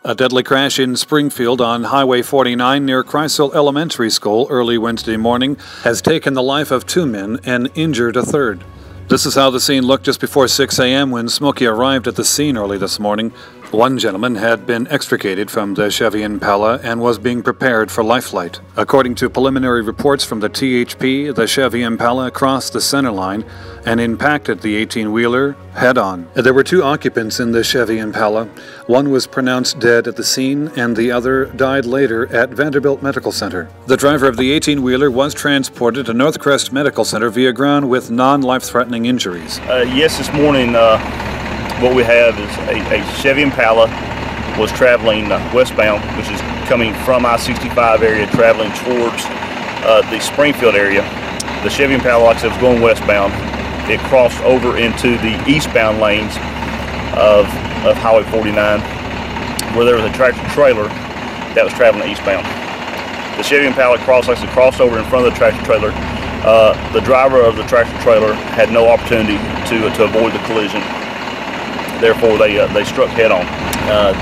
A deadly crash in Springfield on Highway 49 near Kreisel Elementary School early Wednesday morning has taken the life of 2 men and injured a third. This is how the scene looked just before 6 a.m. when Smokey arrived at the scene early this morning. One gentleman had been extricated from the Chevy Impala and was being prepared for life flight. According to preliminary reports from the THP, the Chevy Impala crossed the center line and impacted the 18-wheeler head-on. There were 2 occupants in the Chevy Impala. One was pronounced dead at the scene and the other died later at Vanderbilt Medical Center. The driver of the 18-wheeler was transported to Northcrest Medical Center via ground with non-life-threatening injuries. Yes, this morning what we have is a Chevy Impala was traveling westbound, which is coming from I-65 area, traveling towards the Springfield area. The Chevy Impala, like I said, was going westbound. It crossed over into the eastbound lanes of Highway 49, where there was a tractor trailer that was traveling eastbound. The Chevy Impala crossed over in front of the tractor trailer. The driver of the tractor trailer had no opportunity to avoid the collision. Therefore, they struck head-on.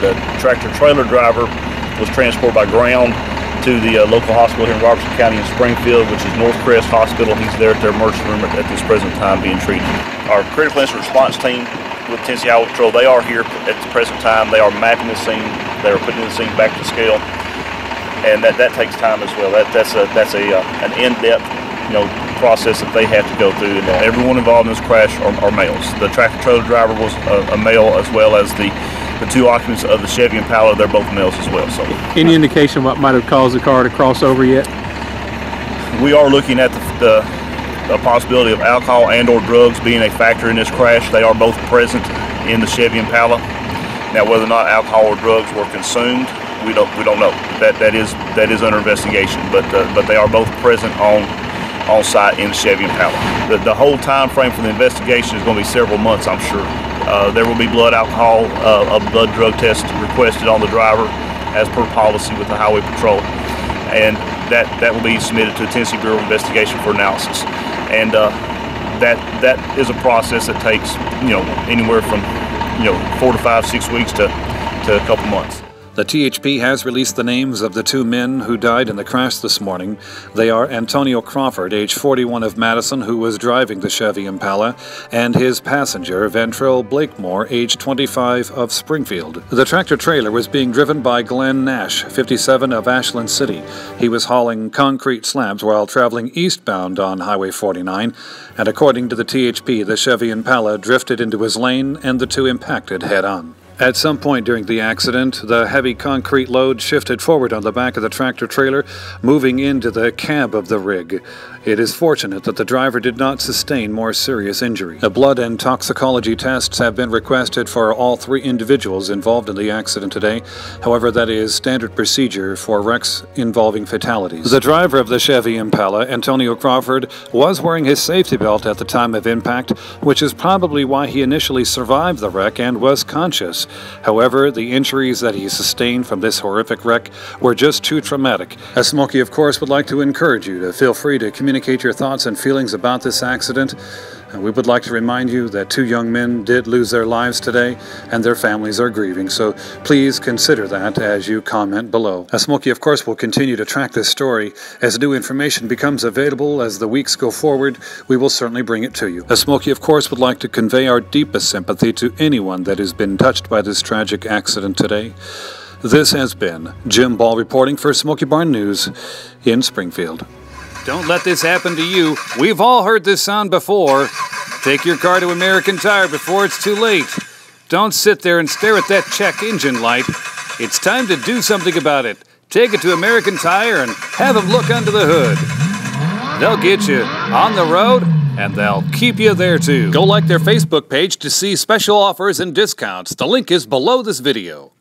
The tractor-trailer driver was transported by ground to the local hospital here in Robertson County in Springfield, which is Northcrest Hospital. He's there at their emergency room at this present time being treated. Our critical incident response team with Tennessee Highway Patrol, they are here at the present time. They are mapping the scene. They are putting the scene back to scale, and that takes time as well. That's an in-depth, process that they have to go through, and everyone involved in this crash are males. The tractor trailer driver was a male, as well as the 2 occupants of the Chevy Impala. They're both males as well. So, any indication what might have caused the car to cross over yet? We are looking at the possibility of alcohol and/or drugs being a factor in this crash. They are both present in the Chevy Impala. Now, whether or not alcohol or drugs were consumed, we don't know. That is under investigation. But they are both present on site in the Chevy Impala. The whole time frame for the investigation is going to be several months, I'm sure. There will be blood alcohol, a blood drug test requested on the driver as per policy with the Highway Patrol, and that will be submitted to the Tennessee Bureau of Investigation for analysis. And that is a process that takes anywhere from 4 to 5, 6 weeks to a couple months. The THP has released the names of the 2 men who died in the crash this morning. They are Antonio Crawford, age 41 of Madison, who was driving the Chevy Impala, and his passenger, Ventrell Blakemore, age 25 of Springfield. The tractor-trailer was being driven by Glenn Nash, 57 of Ashland City. He was hauling concrete slabs while traveling eastbound on Highway 49, and according to the THP, the Chevy Impala drifted into his lane and the 2 impacted head-on. At some point during the accident, the heavy concrete load shifted forward on the back of the tractor-trailer, moving into the cab of the rig. It is fortunate that the driver did not sustain more serious injury. The blood and toxicology tests have been requested for all 3 individuals involved in the accident today. However, that is standard procedure for wrecks involving fatalities. The driver of the Chevy Impala, Antonio Crawford, was wearing his safety belt at the time of impact, which is probably why he initially survived the wreck and was conscious. However, the injuries that he sustained from this horrific wreck were just too traumatic. As Smokey, of course, would like to encourage you to feel free to communicate your thoughts and feelings about this accident. We would like to remind you that 2 young men did lose their lives today, and their families are grieving, so please consider that as you comment below. Smokey, of course, will continue to track this story. As new information becomes available as the weeks go forward, we will certainly bring it to you. Smokey, of course, would like to convey our deepest sympathy to anyone that has been touched by this tragic accident today. This has been Jim Ball reporting for Smoky Barn News in Springfield. Don't let this happen to you. We've all heard this sound before. Take your car to American Tire before it's too late. Don't sit there and stare at that check engine light. It's time to do something about it. Take it to American Tire and have them look under the hood. They'll get you on the road, and they'll keep you there too. Go like their Facebook page to see special offers and discounts. The link is below this video.